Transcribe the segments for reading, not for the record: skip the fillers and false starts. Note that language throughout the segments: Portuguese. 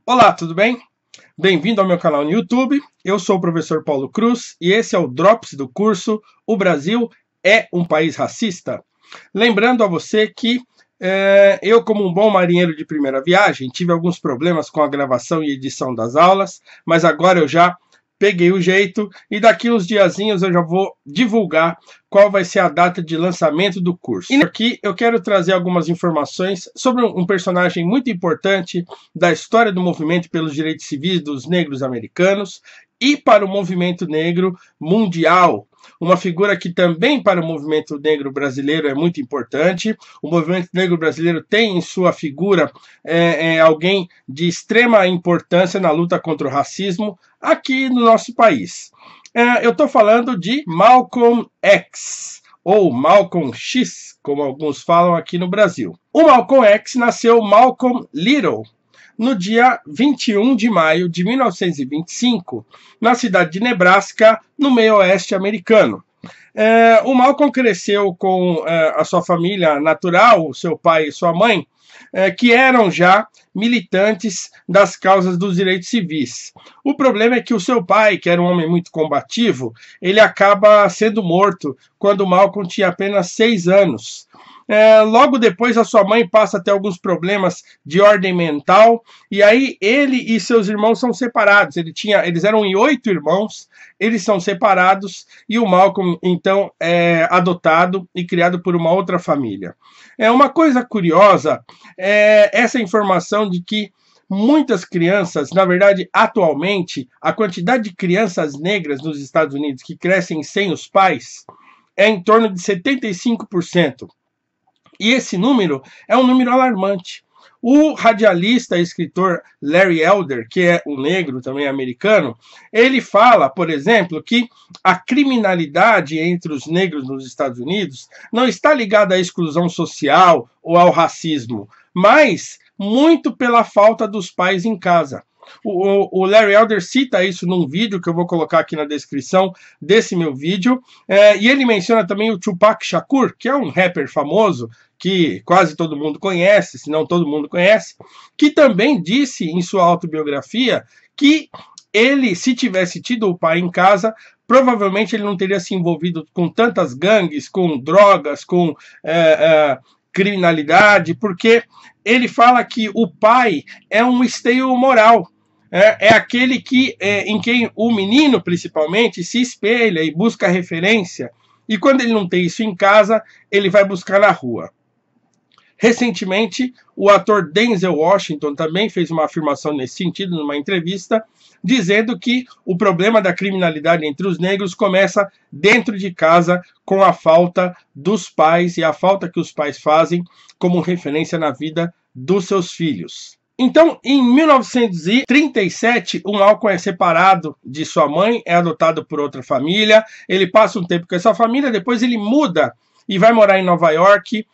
Olá, tudo bem? Bem-vindo ao meu canal no YouTube. Eu sou o professor Paulo Cruz e esse é o Drops do curso O Brasil é um país racista? Lembrando a você que eu, como um bom marinheiro de primeira viagem, tive alguns problemas com a gravação e edição das aulas, mas agora eu já peguei o jeito e daqui uns diazinhos eu já vou divulgar qual vai ser a data de lançamento do curso. E aqui eu quero trazer algumas informações sobre um personagem muito importante da história do movimento pelos direitos civis dos negros americanos e para o movimento negro mundial. Uma figura que também para o movimento negro brasileiro é muito importante. O movimento negro brasileiro tem em sua figura alguém de extrema importância na luta contra o racismo aqui no nosso país. Eu estou falando de Malcolm X, ou Malcolm X, como alguns falam aqui no Brasil. O Malcolm X nasceu Malcolm Little no dia 21 de maio de 1925, na cidade de Nebraska, no meio-oeste americano. O Malcolm cresceu com a sua família natural, seu pai e sua mãe, que eram já militantes das causas dos direitos civis. O problema é que o seu pai, que era um homem muito combativo, ele acaba sendo morto quando Malcolm tinha apenas 6 anos. Logo depois a sua mãe passa a ter alguns problemas de ordem mental, e aí ele e seus irmãos são separados. Eles eram 8 irmãos, eles são separados, e o Malcolm então é adotado e criado por uma outra família. Uma coisa curiosa é essa informação de que muitas crianças, na verdade, atualmente, a quantidade de crianças negras nos Estados Unidos que crescem sem os pais é em torno de 75%. E esse número é um número alarmante. O radialista e escritor Larry Elder, que é um negro também americano, ele fala, por exemplo, que a criminalidade entre os negros nos Estados Unidos não está ligada à exclusão social ou ao racismo, mas muito pela falta dos pais em casa. O Larry Elder cita isso num vídeo que eu vou colocar aqui na descrição desse meu vídeo, e ele menciona também o Tupac Shakur, que é um rapper famoso, que quase todo mundo conhece, se não todo mundo conhece, que também disse em sua autobiografia que ele, se tivesse tido o pai em casa, provavelmente ele não teria se envolvido com tantas gangues, com drogas, com criminalidade, porque ele fala que o pai é um esteio moral. É aquele em quem o menino, principalmente, se espelha e busca referência. E quando ele não tem isso em casa, ele vai buscar na rua. Recentemente, o ator Denzel Washington também fez uma afirmação nesse sentido, numa entrevista, dizendo que o problema da criminalidade entre os negros começa dentro de casa, com a falta dos pais e a falta que os pais fazem como referência na vida dos seus filhos. Então, em 1937, o Malcolm é separado de sua mãe, é adotado por outra família, ele passa um tempo com essa família, depois ele muda e vai morar em Nova York,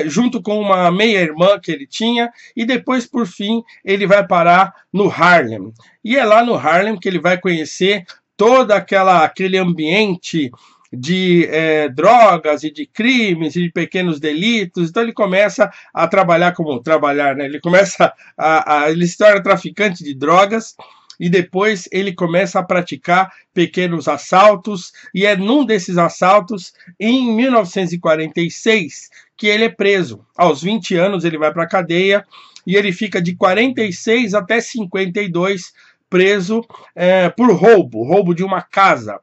junto com uma meia-irmã que ele tinha, e depois, por fim, ele vai parar no Harlem. E é lá no Harlem que ele vai conhecer todo aquele ambiente de drogas e de crimes e de pequenos delitos. Então ele começa a trabalhar né? Ele se torna traficante de drogas e depois ele começa a praticar pequenos assaltos, e é num desses assaltos, em 1946, que ele é preso. Aos 20 anos ele vai para a cadeia e ele fica de 46 até 52 preso por roubo de uma casa.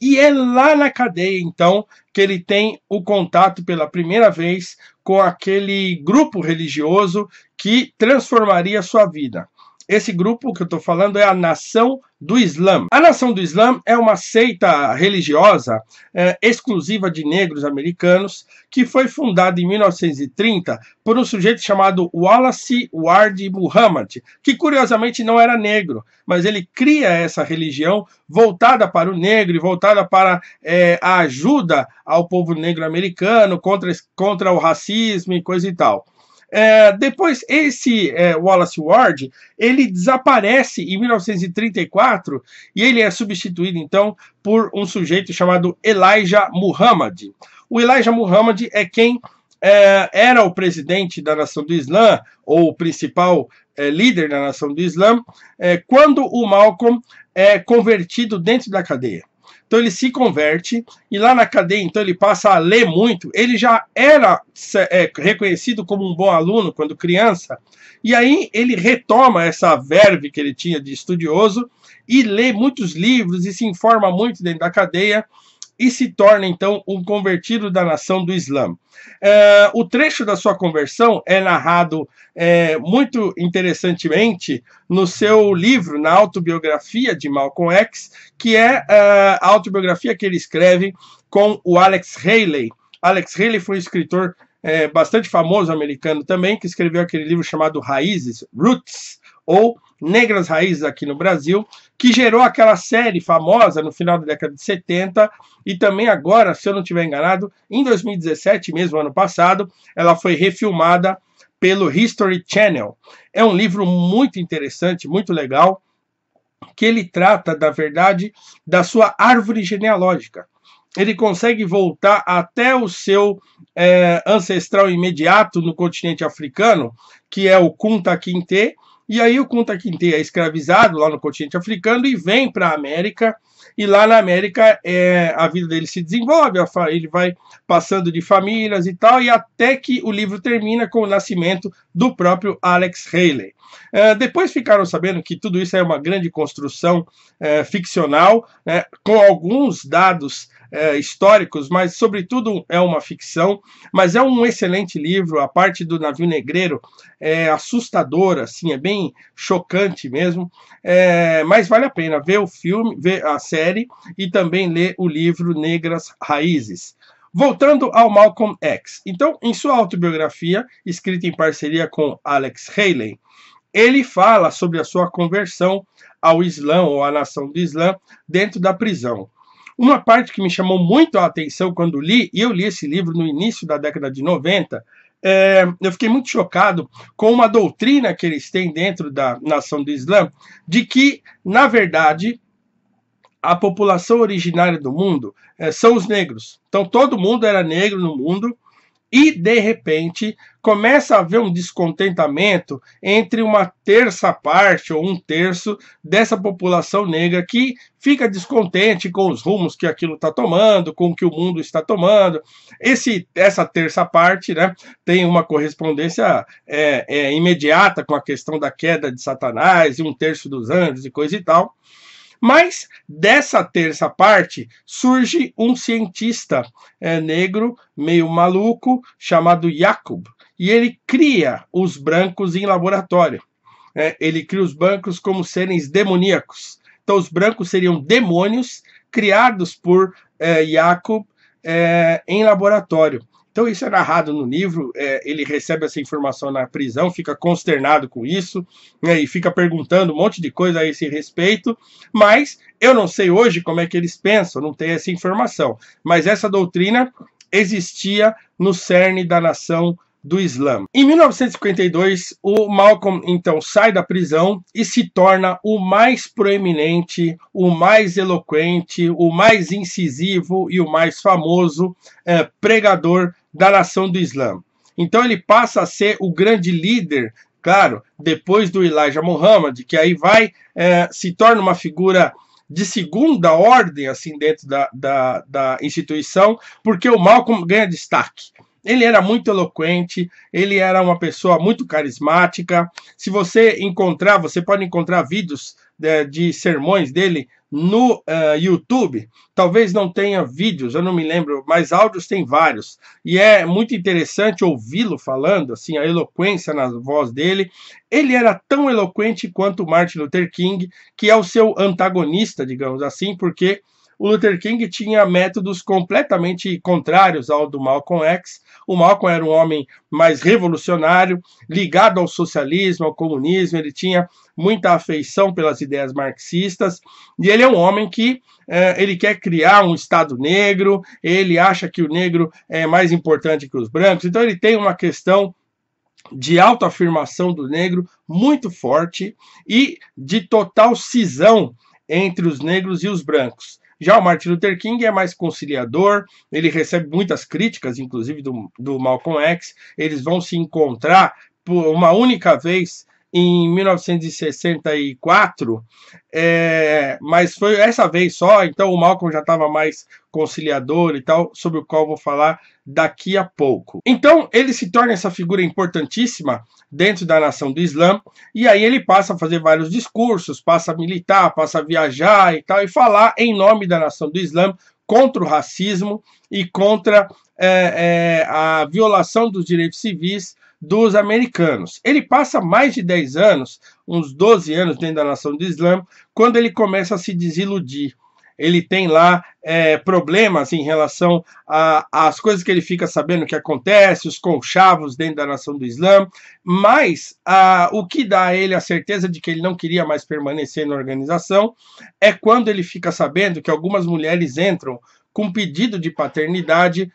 E é lá na cadeia, então, que ele tem o contato pela primeira vez com aquele grupo religioso que transformaria a sua vida. Esse grupo que eu estou falando é a Nação do Islã. A Nação do Islã é uma seita religiosa exclusiva de negros americanos que foi fundada em 1930 por um sujeito chamado Wallace Ward Muhammad, que curiosamente não era negro, mas ele cria essa religião voltada para o negro e voltada para a ajuda ao povo negro americano contra o racismo e coisa e tal. Depois, esse Wallace Ward, ele desaparece em 1934 e ele é substituído, então, por um sujeito chamado Elijah Muhammad. O Elijah Muhammad é quem era o presidente da Nação do Islã, ou o principal líder da Nação do Islã, quando o Malcolm é convertido dentro da cadeia. Então ele se converte e lá na cadeia, então ele passa a ler muito. Ele já era reconhecido como um bom aluno quando criança, e aí ele retoma essa verve que ele tinha de estudioso e lê muitos livros e se informa muito dentro da cadeia e se torna então um convertido da Nação do Islã. O trecho da sua conversão é narrado muito interessantemente no seu livro, na autobiografia de Malcolm X, que é a autobiografia que ele escreve com o Alex Haley. Alex Haley foi um escritor bastante famoso americano também, que escreveu aquele livro chamado Raízes, Roots, ou Negras Raízes aqui no Brasil, que gerou aquela série famosa no final da década de 70, e também agora, se eu não estiver enganado, em 2017, mesmo ano passado, ela foi refilmada pelo History Channel. É um livro muito interessante, muito legal, que ele trata, da verdade, da sua árvore genealógica. Ele consegue voltar até o seu ancestral imediato no continente africano, que é o Kunta Kinte, e aí o Kunta Kinte é escravizado lá no continente africano e vem para a América, e lá na América a vida dele se desenvolve, ele vai passando de famílias e tal, e até que o livro termina com o nascimento do próprio Alex Haley. Depois ficaram sabendo que tudo isso é uma grande construção ficcional, com alguns dados históricos, mas sobretudo é uma ficção, mas é um excelente livro. A parte do navio negreiro é assustadora, assim, é bem chocante mesmo, mas vale a pena ver o filme, ver a série e também ler o livro Negras Raízes. Voltando ao Malcolm X. Então, em sua autobiografia, escrita em parceria com Alex Haley, ele fala sobre a sua conversão ao Islã, ou à Nação do Islã, dentro da prisão. Uma parte que me chamou muito a atenção quando li, e eu li esse livro no início da década de 90, eu fiquei muito chocado com uma doutrina que eles têm dentro da Nação do Islã, de que, na verdade, a população originária do mundo são os negros. Então todo mundo era negro no mundo, e, de repente, começa a haver um descontentamento entre uma terça parte ou um terço dessa população negra que fica descontente com os rumos que aquilo está tomando, com o que o mundo está tomando. Essa terça parte, né, tem uma correspondência imediata com a questão da queda de Satanás e um terço dos anjos e coisa e tal. Mas dessa terça parte surge um cientista negro, meio maluco, chamado Jacob, e ele cria os brancos em laboratório. Ele cria os brancos como seres demoníacos. Então os brancos seriam demônios criados por Jacob em laboratório. Então isso é narrado no livro, ele recebe essa informação na prisão, fica consternado com isso, e fica perguntando um monte de coisa a esse respeito, mas eu não sei hoje como é que eles pensam, não tenho essa informação. Mas essa doutrina existia no cerne da Nação do Islã. Em 1952, o Malcolm então sai da prisão e se torna o mais proeminente, o mais eloquente, o mais incisivo e o mais famoso pregador da Nação do Islã. Então ele passa a ser o grande líder, claro, depois do Elijah Muhammad, que aí se torna uma figura de segunda ordem assim dentro da instituição, porque o Malcolm ganha destaque. Ele era muito eloquente, ele era uma pessoa muito carismática. Se você encontrar, você pode encontrar vídeos de sermões dele no YouTube. Talvez não tenha vídeos, eu não me lembro, mas áudios tem vários. E é muito interessante ouvi-lo falando, assim, a eloquência na voz dele. Ele era tão eloquente quanto Martin Luther King, que é o seu antagonista, digamos assim, porque o Luther King tinha métodos completamente contrários ao do Malcolm X. O Malcolm era um homem mais revolucionário, ligado ao socialismo, ao comunismo, ele tinha muita afeição pelas ideias marxistas, e ele é um homem que ele quer criar um Estado negro, ele acha que o negro é mais importante que os brancos, então ele tem uma questão de autoafirmação do negro muito forte e de total cisão entre os negros e os brancos. Já o Martin Luther King é mais conciliador, ele recebe muitas críticas, inclusive do Malcolm X. Eles vão se encontrar por uma única vez em 1964, mas foi essa vez só, então o Malcolm já estava mais conciliador e tal, sobre o qual vou falar daqui a pouco. Então ele se torna essa figura importantíssima dentro da nação do Islã, e aí ele passa a fazer vários discursos, passa a militar, passa a viajar e tal, e falar em nome da nação do Islã contra o racismo e contra a violação dos direitos civis dos americanos. Ele passa mais de 10 anos, uns 12 anos dentro da nação do Islã, quando ele começa a se desiludir. Ele tem lá problemas em relação às coisas que ele fica sabendo que acontece, os conchavos dentro da nação do Islã, mas o que dá a ele a certeza de que ele não queria mais permanecer na organização é quando ele fica sabendo que algumas mulheres entram com pedido de paternidade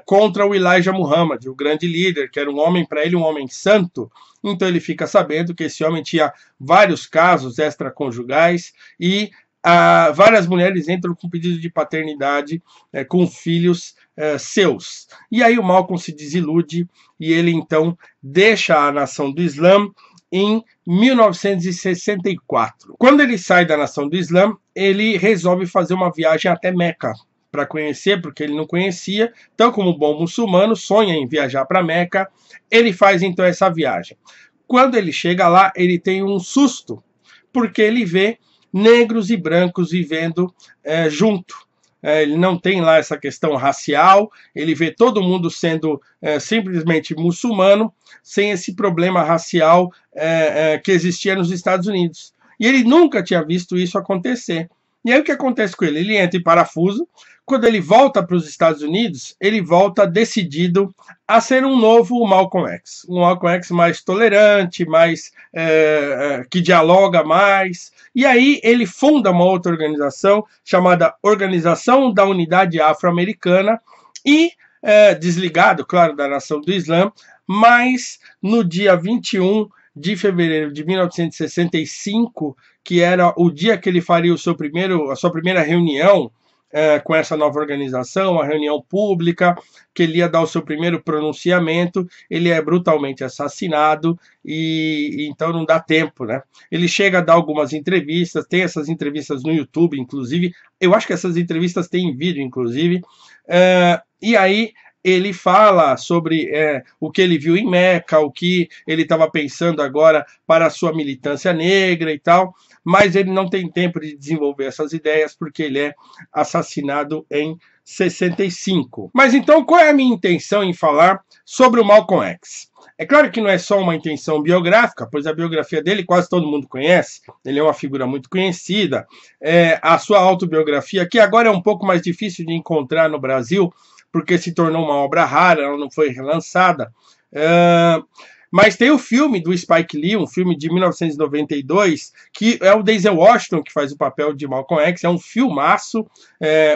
contra o Elijah Muhammad, o grande líder, que era um homem, para ele, um homem santo. Então ele fica sabendo que esse homem tinha vários casos extraconjugais e várias mulheres entram com pedido de paternidade com filhos seus. E aí o Malcolm se desilude e ele então deixa a nação do Islã em 1964. Quando ele sai da nação do Islã, ele resolve fazer uma viagem até Meca para conhecer, porque ele não conhecia. Então, como bom muçulmano, sonha em viajar para Meca. Ele faz então essa viagem. Quando ele chega lá, ele tem um susto, porque ele vê negros e brancos vivendo junto. Ele não tem lá essa questão racial, ele vê todo mundo sendo simplesmente muçulmano, sem esse problema racial que existia nos Estados Unidos. E ele nunca tinha visto isso acontecer. E aí o que acontece com ele? Ele entra em parafuso. Quando ele volta para os Estados Unidos, ele volta decidido a ser um novo Malcolm X. Um Malcolm X mais tolerante, mais que dialoga mais. E aí ele funda uma outra organização chamada Organização da Unidade Afro-Americana e, desligado, claro, da nação do Islã, mas no dia 21 de fevereiro de 1965, que era o dia que ele faria a sua primeira reunião com essa nova organização, uma reunião pública, que ele ia dar o seu primeiro pronunciamento, ele é brutalmente assassinado e então não dá tempo, né? Ele chega a dar algumas entrevistas, tem essas entrevistas no YouTube, inclusive, eu acho que essas entrevistas têm vídeo, inclusive, e aí ele fala sobre o que ele viu em Meca, o que ele estava pensando agora para a sua militância negra e tal, mas ele não tem tempo de desenvolver essas ideias porque ele é assassinado em 65. Mas então, qual é a minha intenção em falar sobre o Malcolm X? É claro que não é só uma intenção biográfica, pois a biografia dele quase todo mundo conhece, ele é uma figura muito conhecida, a sua autobiografia, que agora é um pouco mais difícil de encontrar no Brasil, porque se tornou uma obra rara, ela não foi relançada. Mas tem o filme do Spike Lee, um filme de 1992, que é o Denzel Washington que faz o papel de Malcolm X, é um filmaço.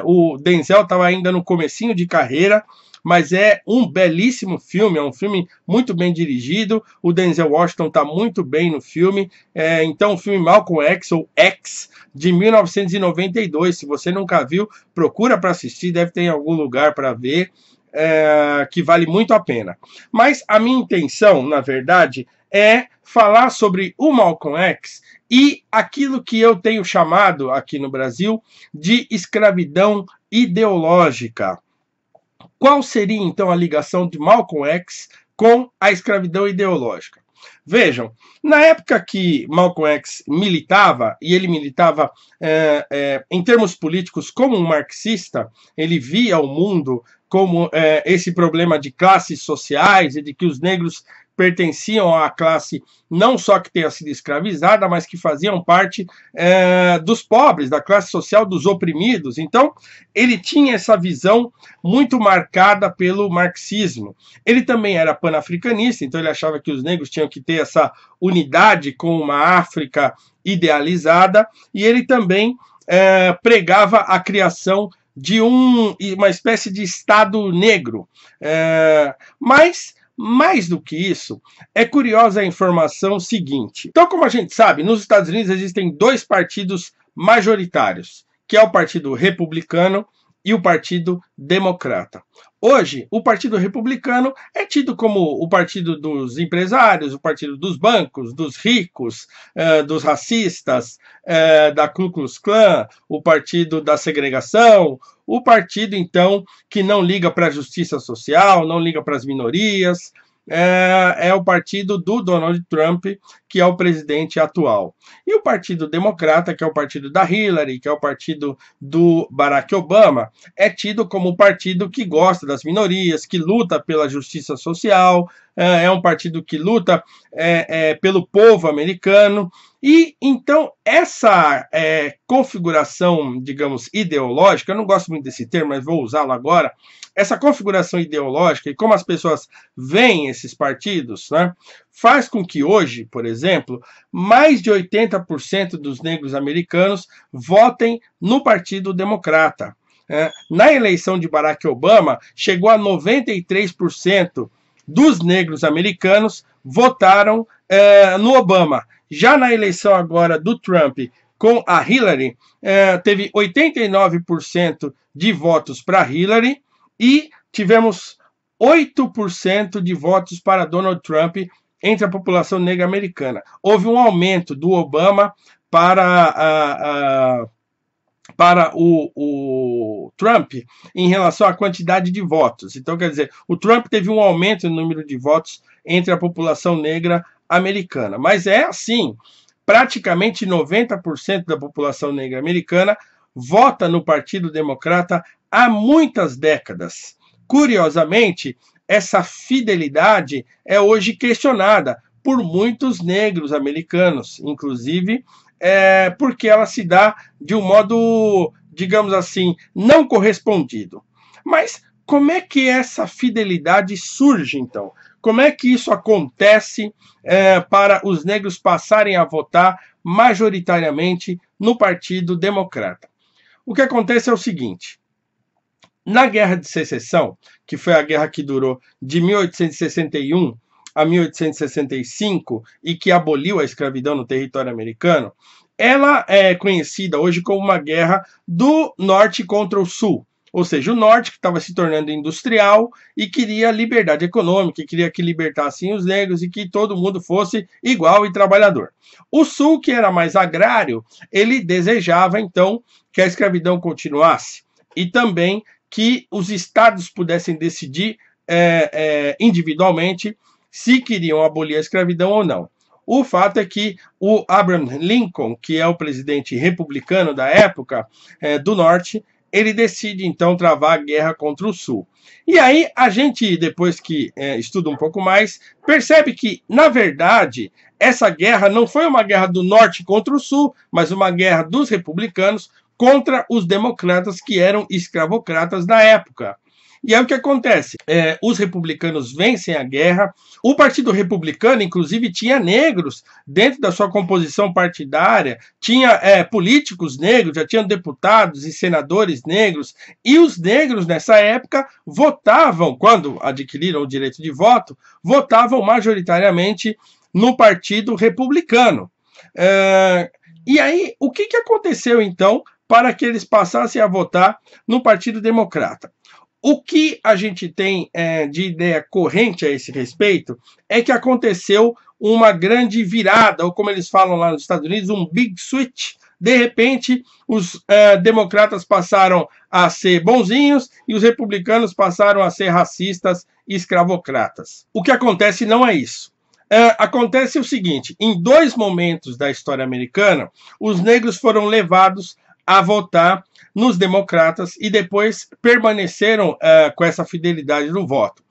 O Denzel estava ainda no comecinho de carreira, mas é um belíssimo filme, é um filme muito bem dirigido, o Denzel Washington está muito bem no filme, então o filme Malcolm X, ou X, de 1992, se você nunca viu, procura para assistir, deve ter em algum lugar para ver, que vale muito a pena. Mas a minha intenção, na verdade, é falar sobre o Malcolm X e aquilo que eu tenho chamado aqui no Brasil de escravidão ideológica. Qual seria, então, a ligação de Malcolm X com a escravidão ideológica? Vejam, na época que Malcolm X militava, e ele militava em termos políticos como um marxista, ele via o mundo como esse problema de classes sociais e de que os negros pertenciam à classe não só que tenha sido escravizada, mas que faziam parte dos pobres, da classe social dos oprimidos. Então, ele tinha essa visão muito marcada pelo marxismo. Ele também era panafricanista, então ele achava que os negros tinham que ter essa unidade com uma África idealizada, e ele também pregava a criação de uma espécie de Estado negro. Mas mais do que isso, é curiosa a informação seguinte. Então, como a gente sabe, nos Estados Unidos existem dois partidos majoritários, que é o Partido Republicano e o Partido Democrata. Hoje, o Partido Republicano é tido como o partido dos empresários, o partido dos bancos, dos ricos, dos racistas, da Ku Klux Klan, o partido da segregação, o partido, então, que não liga para a justiça social, não liga para as minorias, é o partido do Donald Trump, que é o presidente atual. E o Partido Democrata, que é o partido da Hillary, que é o partido do Barack Obama, é tido como o partido que gosta das minorias, que luta pela justiça social, é um partido que luta pelo povo americano. E, então, essa configuração, digamos, ideológica, eu não gosto muito desse termo, mas vou usá-lo agora, essa configuração ideológica e como as pessoas veem esses partidos, né, faz com que hoje, por exemplo, mais de 80% dos negros americanos votem no Partido Democrata. Na eleição de Barack Obama, chegou a 93% dos negros americanos votaram no Obama. Já na eleição agora do Trump com a Hillary, teve 89% de votos para Hillary e tivemos 8% de votos para Donald Trump entre a população negra americana. Houve um aumento do Obama para o Trump em relação à quantidade de votos. Então, quer dizer, o Trump teve um aumento no número de votos entre a população negra americana. Mas é assim, praticamente 90% da população negra americana vota no Partido Democrata há muitas décadas. Curiosamente, essa fidelidade é hoje questionada por muitos negros americanos, inclusive porque ela se dá de um modo, digamos assim, não correspondido. Mas como é que essa fidelidade surge, então? Como é que isso acontece para os negros passarem a votar majoritariamente no Partido Democrata? O que acontece é o seguinte: na Guerra de Secessão, que foi a guerra que durou de 1861 a 1865 e que aboliu a escravidão no território americano, ela é conhecida hoje como uma guerra do Norte contra o Sul. Ou seja, o Norte, que estava se tornando industrial e queria liberdade econômica, e queria que libertassem os negros e que todo mundo fosse igual e trabalhador. O Sul, que era mais agrário, ele desejava, então, que a escravidão continuasse e também que os estados pudessem decidir individualmente se queriam abolir a escravidão ou não. O fato é que o Abraham Lincoln, que é o presidente republicano da época do Norte, ele decide então travar a guerra contra o Sul. E aí a gente, depois que estuda um pouco mais, percebe que, na verdade, essa guerra não foi uma guerra do Norte contra o Sul, mas uma guerra dos republicanos contra os democratas, que eram escravocratas na época. E aí o que acontece? Os republicanos vencem a guerra. O Partido Republicano, inclusive, tinha negros dentro da sua composição partidária, tinha políticos negros, já tinham deputados e senadores negros, e os negros, nessa época, votavam, quando adquiriram o direito de voto, votavam majoritariamente no Partido Republicano. E aí, o que aconteceu, então, para que eles passassem a votar no Partido Democrata? O que a gente tem de ideia corrente a esse respeito é que aconteceu uma grande virada, ou como eles falam lá nos Estados Unidos, um big switch. De repente, os democratas passaram a ser bonzinhos e os republicanos passaram a ser racistas e escravocratas. O que acontece não é isso. Acontece o seguinte: em dois momentos da história americana, os negros foram levados a votar nos democratas e depois permaneceram com essa fidelidade no voto.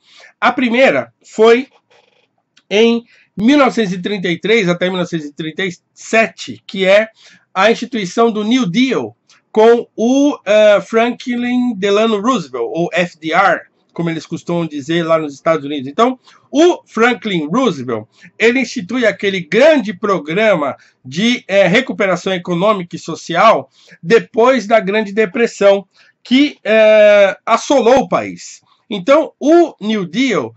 A primeira foi em 1933 até 1937, que é a instituição do New Deal com o Franklin Delano Roosevelt, ou FDR, como eles costumam dizer lá nos Estados Unidos. Então, o Franklin Roosevelt, ele institui aquele grande programa de recuperação econômica e social depois da Grande Depressão, que assolou o país. Então, o New Deal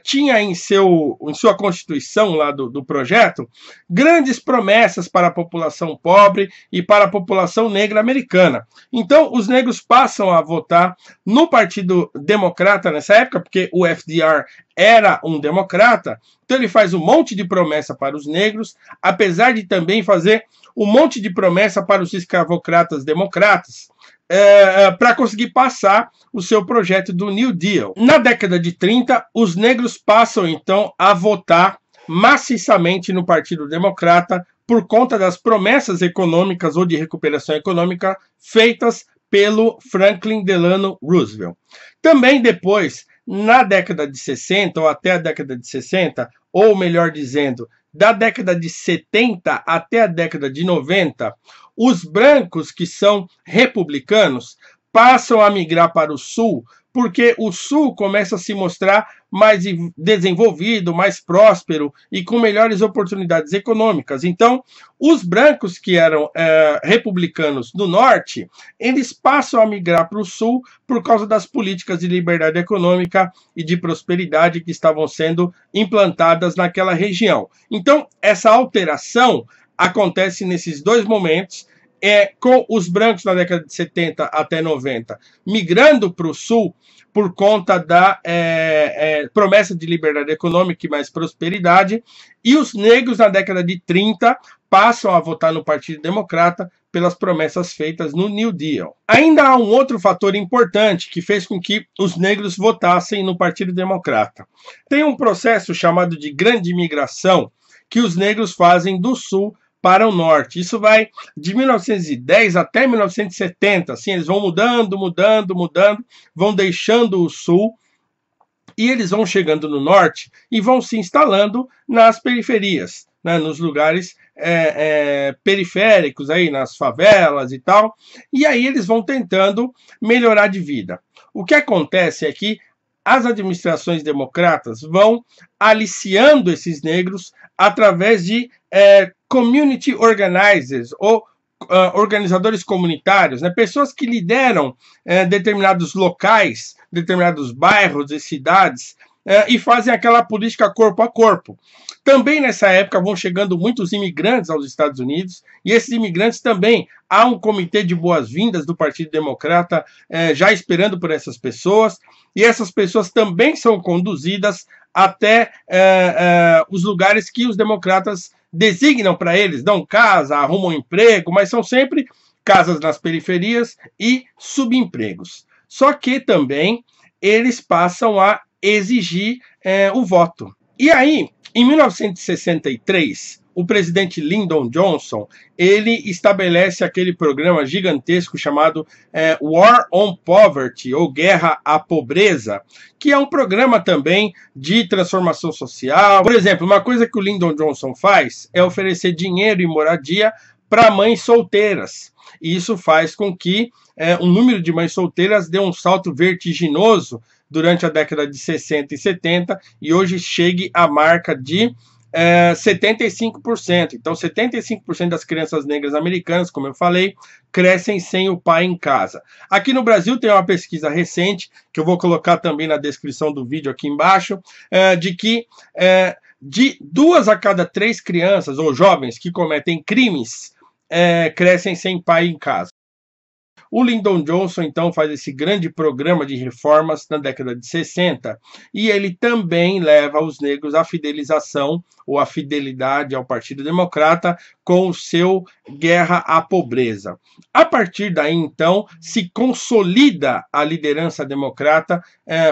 tinha em sua constituição lá do projeto grandes promessas para a população pobre e para a população negra americana. Então, os negros passam a votar no Partido Democrata nessa época, porque o FDR era um democrata, então ele faz um monte de promessa para os negros, apesar de também fazer um monte de promessa para os escravocratas democratas, para conseguir passar o seu projeto do New Deal. Na década de 30, os negros passam então a votar maciçamente no Partido Democrata por conta das promessas econômicas ou de recuperação econômica feitas pelo Franklin Delano Roosevelt. Também depois, na década de 60, ou até a década de 60, ou melhor dizendo, da década de 70 até a década de 90, os brancos que são republicanos passam a migrar para o sul, porque o sul começa a se mostrar mais desenvolvido, mais próspero e com melhores oportunidades econômicas. Então, os brancos que eram republicanos do norte, eles passam a migrar para o sul por causa das políticas de liberdade econômica e de prosperidade que estavam sendo implantadas naquela região. Então, essa alteração acontece nesses dois momentos, com os brancos na década de 70 até 90 migrando para o sul por conta da promessa de liberdade econômica e mais prosperidade, e os negros na década de 30 passam a votar no Partido Democrata pelas promessas feitas no New Deal. Ainda há um outro fator importante que fez com que os negros votassem no Partido Democrata. Tem um processo chamado de grande imigração que os negros fazem do sul para o norte. Isso vai de 1910 até 1970, assim, eles vão mudando, vão deixando o sul e eles vão chegando no norte e vão se instalando nas periferias, né, nos lugares periféricos, aí, nas favelas e tal, e aí eles vão tentando melhorar de vida. O que acontece é que as administrações democratas vão aliciando esses negros através de community organizers, ou organizadores comunitários, né? Pessoas que lideram determinados locais, determinados bairros e cidades, e fazem aquela política corpo a corpo. Também nessa época vão chegando muitos imigrantes aos Estados Unidos, e esses imigrantes também, há um comitê de boas-vindas do Partido Democrata já esperando por essas pessoas, e essas pessoas também são conduzidas até os lugares que os democratas designam para eles, dão casa, arrumam emprego, mas são sempre casas nas periferias e subempregos. Só que também eles passam a exigir o voto. E aí, em 1963, o presidente Lyndon Johnson, ele estabelece aquele programa gigantesco chamado War on Poverty, ou Guerra à Pobreza, que é um programa também de transformação social. Por exemplo, uma coisa que o Lyndon Johnson faz é oferecer dinheiro e moradia para mães solteiras. E isso faz com que o número de mães solteiras dê um salto vertiginoso durante a década de 60 e 70, e hoje chegue à marca de 75%. Então, 75% das crianças negras americanas, como eu falei, crescem sem o pai em casa. Aqui no Brasil tem uma pesquisa recente, que eu vou colocar também na descrição do vídeo aqui embaixo, de que de 2 a cada 3 crianças ou jovens que cometem crimes crescem sem pai em casa. O Lyndon Johnson, então, faz esse grande programa de reformas na década de 60, e ele também leva os negros à fidelização, ou à fidelidade ao Partido Democrata, com o seu Guerra à Pobreza. A partir daí, então, se consolida a liderança democrata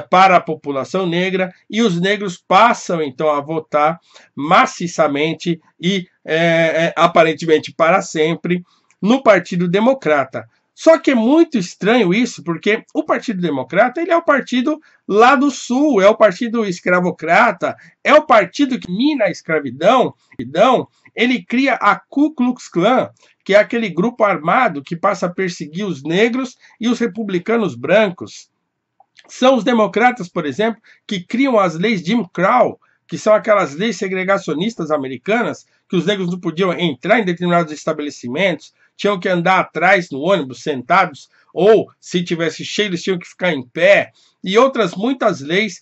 para a população negra, e os negros passam, então, a votar maciçamente e, aparentemente, para sempre, no Partido Democrata. Só que é muito estranho isso, porque o Partido Democrata ele é o partido lá do Sul, é o partido escravocrata, é o partido que mina a escravidão. Ele cria a Ku Klux Klan, que é aquele grupo armado que passa a perseguir os negros e os republicanos brancos. São os democratas, por exemplo, que criam as leis Jim Crow, que são aquelas leis segregacionistas americanas, que os negros não podiam entrar em determinados estabelecimentos, tinham que andar atrás no ônibus sentados, ou se tivesse cheio, eles tinham que ficar em pé, e outras muitas leis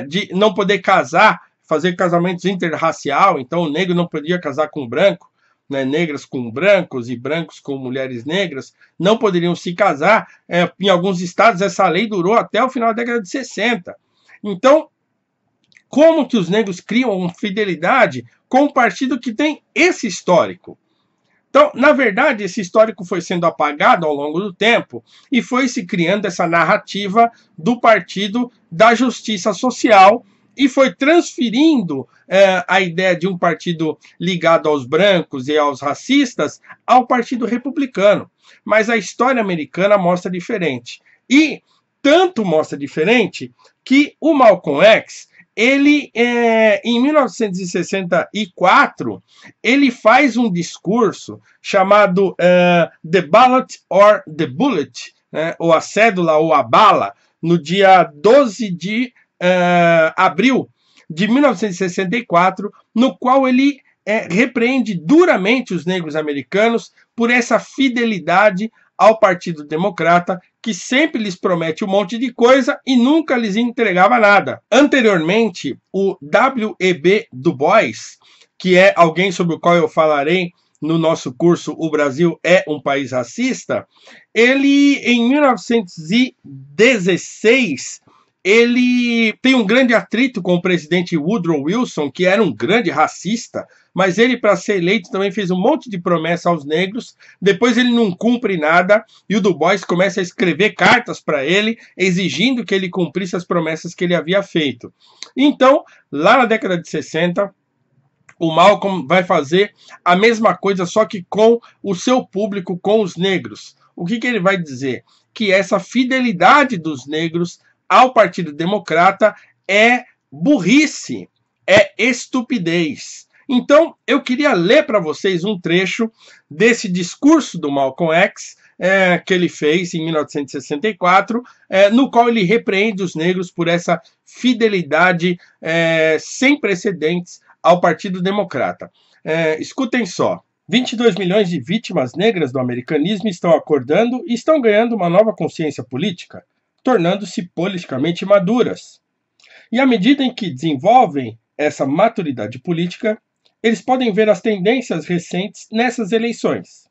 de não poder casar, fazer casamentos interracial, então o negro não podia casar com o branco, né, negras com brancos e brancos com mulheres negras, não poderiam se casar. Em alguns estados essa lei durou até o final da década de 60. Então, como que os negros criam uma fidelidade com um partido que tem esse histórico? Então, na verdade, esse histórico foi sendo apagado ao longo do tempo e foi se criando essa narrativa do Partido da Justiça Social e foi transferindo a ideia de um partido ligado aos brancos e aos racistas ao Partido Republicano. Mas a história americana mostra diferente. E tanto mostra diferente que o Malcolm X, ele, em 1964, ele faz um discurso chamado The Ballot or the Bullet, né, ou a cédula ou a bala, no dia 12 de abril de 1964, no qual ele repreende duramente os negros americanos por essa fidelidade ao Partido Democrata, que sempre lhes promete um monte de coisa e nunca lhes entregava nada. Anteriormente, o W.E.B. Du Bois, que é alguém sobre o qual eu falarei no nosso curso O Brasil é um País Racista, ele, em 1916, ele tem um grande atrito com o presidente Woodrow Wilson, que era um grande racista, mas ele, para ser eleito, também fez um monte de promessa aos negros. Depois ele não cumpre nada e o Du Bois começa a escrever cartas para ele, exigindo que ele cumprisse as promessas que ele havia feito. Então, lá na década de 60, o Malcolm vai fazer a mesma coisa, só que com o seu público, com os negros. O que ele vai dizer? Que essa fidelidade dos negros ao Partido Democrata é burrice, é estupidez. Então, eu queria ler para vocês um trecho desse discurso do Malcolm X, que ele fez em 1964, no qual ele repreende os negros por essa fidelidade sem precedentes ao Partido Democrata. Escutem só. 22 milhões de vítimas negras do americanismo estão acordando e estão ganhando uma nova consciência política, tornando-se politicamente maduras. E à medida em que desenvolvem essa maturidade política, eles podem ver as tendências recentes nessas eleições.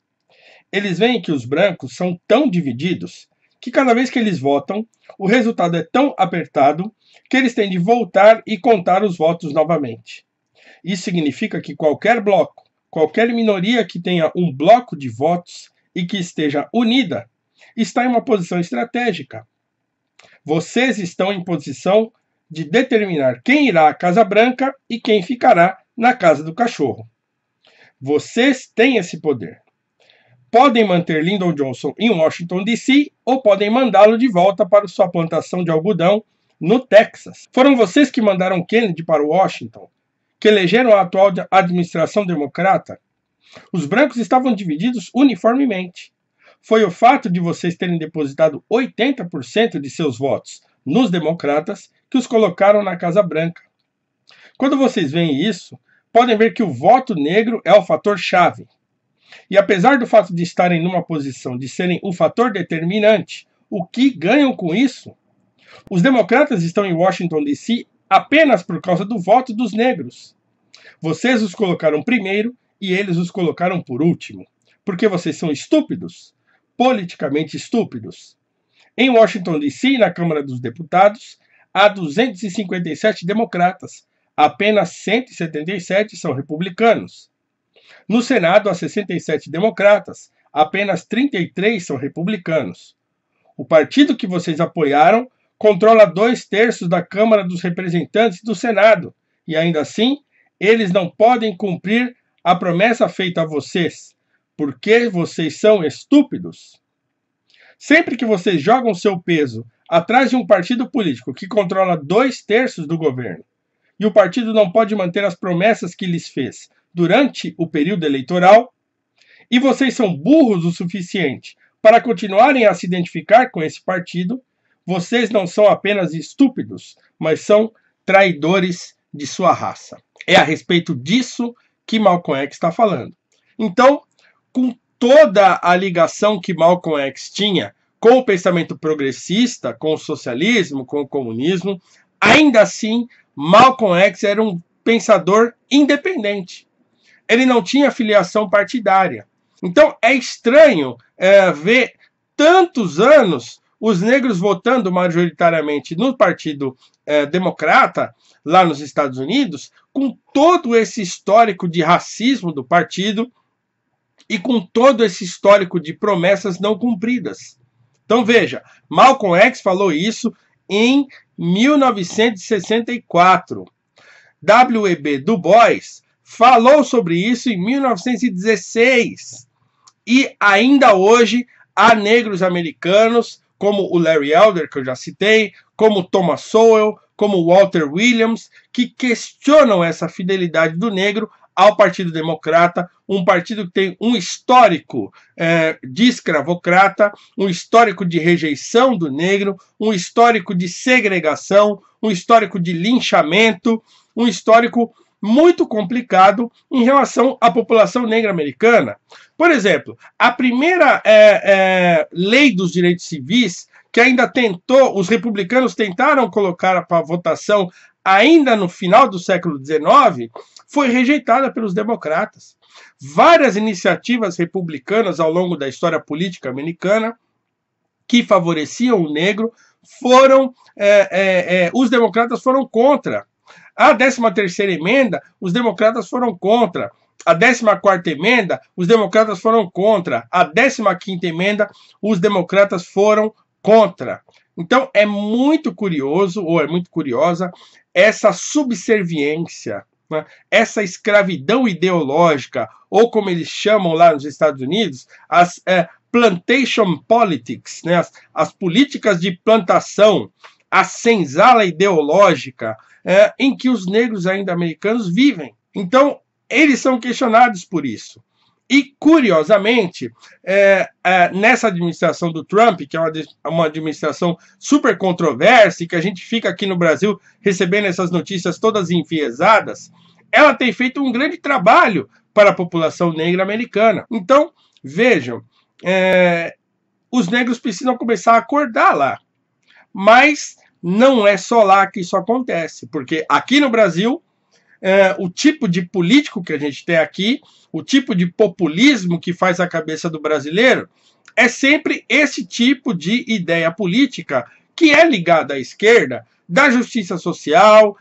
Eles veem que os brancos são tão divididos que cada vez que eles votam, o resultado é tão apertado que eles têm de voltar e contar os votos novamente. Isso significa que qualquer bloco, qualquer minoria que tenha um bloco de votos e que esteja unida, está em uma posição estratégica. Vocês estão em posição de determinar quem irá à Casa Branca e quem ficará na Casa do Cachorro. Vocês têm esse poder. Podem manter Lyndon Johnson em Washington, D.C. ou podem mandá-lo de volta para sua plantação de algodão no Texas. Foram vocês que mandaram Kennedy para Washington, que elegeram a atual administração democrata. Os brancos estavam divididos uniformemente. Foi o fato de vocês terem depositado 80% de seus votos nos democratas que os colocaram na Casa Branca. Quando vocês veem isso, podem ver que o voto negro é o fator chave. E apesar do fato de estarem numa posição de serem o fator determinante, o que ganham com isso? Os democratas estão em Washington, D.C. apenas por causa do voto dos negros. Vocês os colocaram primeiro e eles os colocaram por último, porque vocês são estúpidos, politicamente estúpidos. Em Washington, D.C., na Câmara dos Deputados, há 257 democratas, apenas 177 são republicanos. No Senado, há 67 democratas, apenas 33 são republicanos. O partido que vocês apoiaram controla 2/3 da Câmara dos Representantes e do Senado, e ainda assim, eles não podem cumprir a promessa feita a vocês, porque vocês são estúpidos. Sempre que vocês jogam seu peso atrás de um partido político que controla 2/3 do governo, e o partido não pode manter as promessas que lhes fez durante o período eleitoral, e vocês são burros o suficiente para continuarem a se identificar com esse partido, vocês não são apenas estúpidos, mas são traidores de sua raça. É a respeito disso que Malcolm X está falando. Então, com toda a ligação que Malcolm X tinha com o pensamento progressista, com o socialismo, com o comunismo, ainda assim, Malcolm X era um pensador independente. Ele não tinha filiação partidária. Então, é estranho ver tantos anos os negros votando majoritariamente no Partido Democrata, lá nos Estados Unidos, com todo esse histórico de racismo do partido e com todo esse histórico de promessas não cumpridas. Então veja, Malcolm X falou isso em 1964. W.E.B. Du Bois falou sobre isso em 1916. E ainda hoje há negros americanos, como o Larry Elder, que eu já citei, como Thomas Sowell, como Walter Williams, que questionam essa fidelidade do negro ao Partido Democrata, um partido que tem um histórico de escravocrata, um histórico de rejeição do negro, um histórico de segregação, um histórico de linchamento, um histórico muito complicado em relação à população negra americana. Por exemplo, a primeira lei dos direitos civis, que ainda tentou, os republicanos tentaram colocar para votação ainda no final do século XIX, foi rejeitada pelos democratas. Várias iniciativas republicanas ao longo da história política americana que favoreciam o negro foram, os democratas foram contra. A 13ª emenda, os democratas foram contra. A 14ª emenda, os democratas foram contra. A 15ª emenda, os democratas foram contra. Então é muito curioso, ou é muito curiosa, essa subserviência, né? Essa escravidão ideológica, ou como eles chamam lá nos Estados Unidos, as plantation politics, né? As políticas de plantação, a senzala ideológica, em que os negros ainda americanos vivem. Então, eles são questionados por isso. E, curiosamente, nessa administração do Trump, que é uma administração super controversa, e que a gente fica aqui no Brasil recebendo essas notícias todas enviesadas, ela tem feito um grande trabalho para a população negra americana. Então, vejam, os negros precisam começar a acordar lá. Mas não é só lá que isso acontece, porque aqui no Brasil, o tipo de político que a gente tem aqui, o tipo de populismo que faz a cabeça do brasileiro, é sempre esse tipo de ideia política que é ligada à esquerda, da justiça social,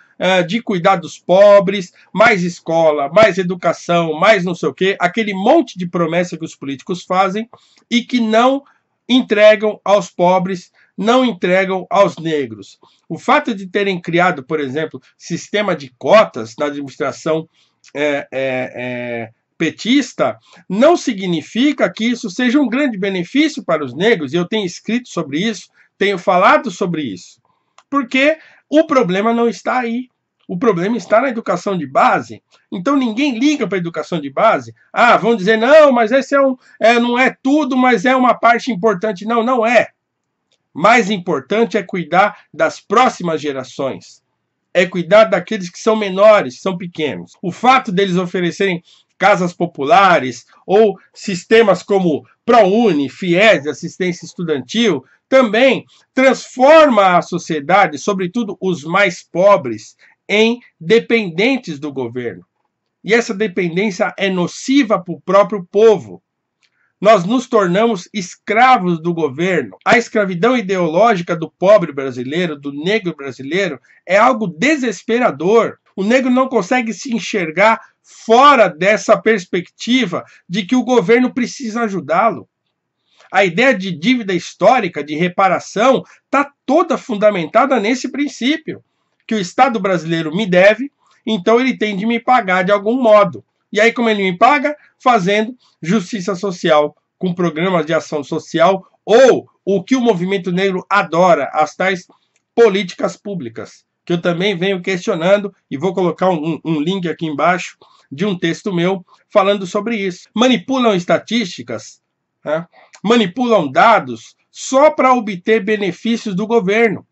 de cuidar dos pobres, mais escola, mais educação, mais não sei o quê, aquele monte de promessa que os políticos fazem e que não entregam aos pobres, não entregam aos negros. O fato de terem criado, por exemplo, sistema de cotas na administração petista, não significa que isso seja um grande benefício para os negros, e eu tenho escrito sobre isso, tenho falado sobre isso, porque o problema não está aí. O problema está na educação de base. Então ninguém liga para a educação de base. Ah, vão dizer, não, mas esse não é tudo, mas é uma parte importante. Não, não é. Mais importante é cuidar das próximas gerações. É cuidar daqueles que são menores, são pequenos. O fato deles oferecerem casas populares ou sistemas como ProUni, FIES, assistência estudantil, também transforma a sociedade, sobretudo os mais pobres, em dependentes do governo. E essa dependência é nociva para o próprio povo. Nós nos tornamos escravos do governo. A escravidão ideológica do pobre brasileiro, do negro brasileiro, é algo desesperador. O negro não consegue se enxergar fora dessa perspectiva de que o governo precisa ajudá-lo. A ideia de dívida histórica, de reparação, está toda fundamentada nesse princípio, que o Estado brasileiro me deve, então ele tem de me pagar de algum modo. E aí, como ele me paga? Fazendo justiça social, com programas de ação social, ou o que o movimento negro adora, as tais políticas públicas, que eu também venho questionando, e vou colocar um link aqui embaixo de um texto meu falando sobre isso. Manipulam estatísticas, né? Manipulam dados só para obter benefícios do governo.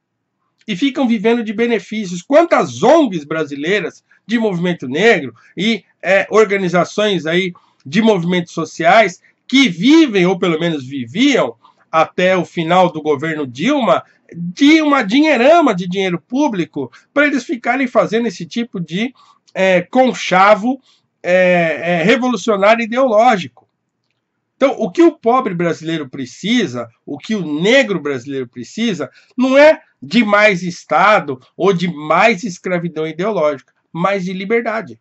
E ficam vivendo de benefícios. Quantas ONGs brasileiras de movimento negro e organizações aí de movimentos sociais que vivem, ou pelo menos viviam, até o final do governo Dilma, de uma dinheirama de dinheiro público para eles ficarem fazendo esse tipo de conchavo revolucionário ideológico. Então, o que o pobre brasileiro precisa, o que o negro brasileiro precisa, não é de mais Estado ou de mais escravidão ideológica, mas de liberdade.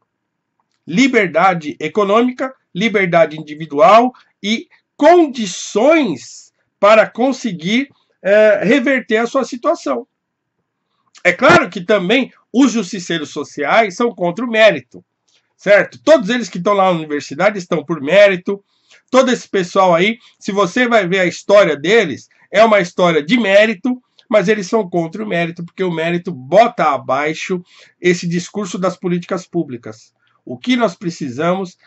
Liberdade econômica, liberdade individual e condições para conseguir reverter a sua situação. É claro que também os justiceiros sociais são contra o mérito, certo? Todos eles que estão lá na universidade estão por mérito. Todo esse pessoal aí, se você vai ver a história deles, é uma história de mérito, mas eles são contra o mérito, porque o mérito bota abaixo esse discurso das políticas públicas. O que nós precisamos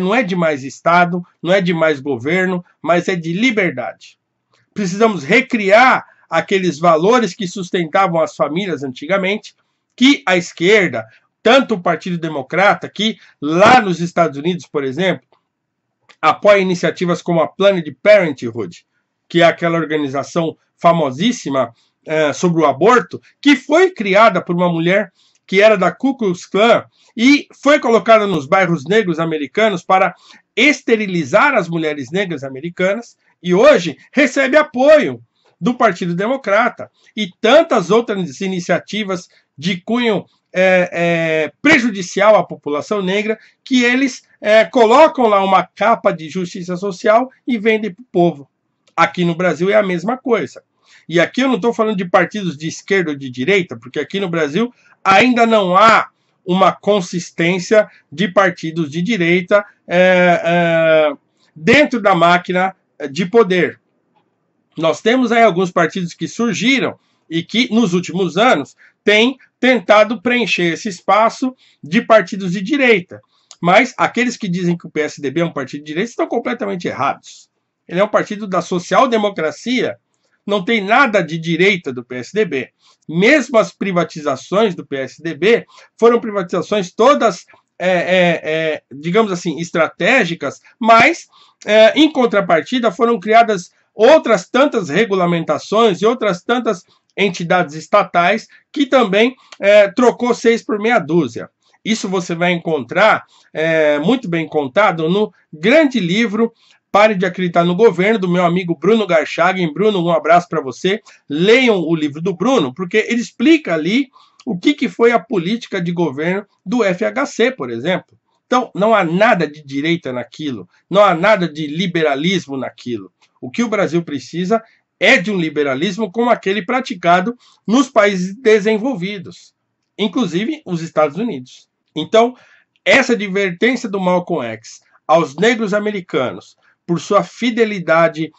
não é de mais Estado, não é de mais governo, mas é de liberdade. Precisamos recriar aqueles valores que sustentavam as famílias antigamente, que a esquerda, tanto o Partido Democrata, que lá nos Estados Unidos, por exemplo, apoia iniciativas como a Planned Parenthood, que é aquela organização famosíssima sobre o aborto, que foi criada por uma mulher que era da Ku Klux Klan e foi colocada nos bairros negros americanos para esterilizar as mulheres negras americanas, e hoje recebe apoio do Partido Democrata e tantas outras iniciativas de cunho prejudicial à população negra, que eles colocam lá uma capa de justiça social e vendem para o povo. Aqui no Brasil é a mesma coisa. E aqui eu não estou falando de partidos de esquerda ou de direita, porque aqui no Brasil ainda não há uma consistência de partidos de direita dentro da máquina de poder. Nós temos aí alguns partidos que surgiram e que, nos últimos anos, têm tentado preencher esse espaço de partidos de direita. Mas aqueles que dizem que o PSDB é um partido de direita estão completamente errados. Ele é um partido da social-democracia, não tem nada de direita do PSDB. Mesmo as privatizações do PSDB foram privatizações todas, digamos assim, estratégicas, mas, em contrapartida, foram criadas outras tantas regulamentações e outras tantas entidades estatais que também trocou 6 por meia dúzia. Isso você vai encontrar muito bem contado no grande livro Pare de Acreditar no Governo, do meu amigo Bruno Garchagen. Bruno, um abraço para você. Leiam o livro do Bruno, porque ele explica ali o que foi a política de governo do FHC, por exemplo. Então, não há nada de direita naquilo, não há nada de liberalismo naquilo. O que o Brasil precisa é de um liberalismo como aquele praticado nos países desenvolvidos, inclusive os Estados Unidos. Então, essa advertência do Malcolm X aos negros americanos, por sua fidelidade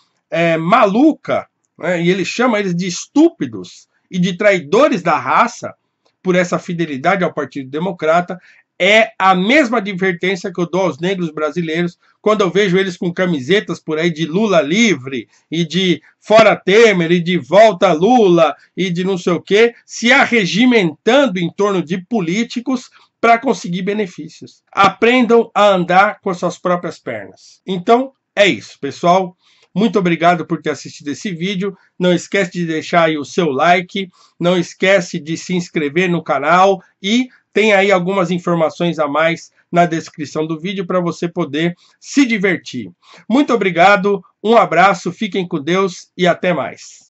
maluca, né, e ele chama eles de estúpidos e de traidores da raça, por essa fidelidade ao Partido Democrata, é a mesma advertência que eu dou aos negros brasileiros quando eu vejo eles com camisetas por aí de Lula livre, e de fora Temer, e de volta Lula, e de não sei o quê, se arregimentando em torno de políticos para conseguir benefícios. Aprendam a andar com as suas próprias pernas. Então, é isso, pessoal. Muito obrigado por ter assistido esse vídeo. Não esquece de deixar aí o seu like, não esquece de se inscrever no canal e tem aí algumas informações a mais na descrição do vídeo para você poder se divertir. Muito obrigado, um abraço, fiquem com Deus e até mais.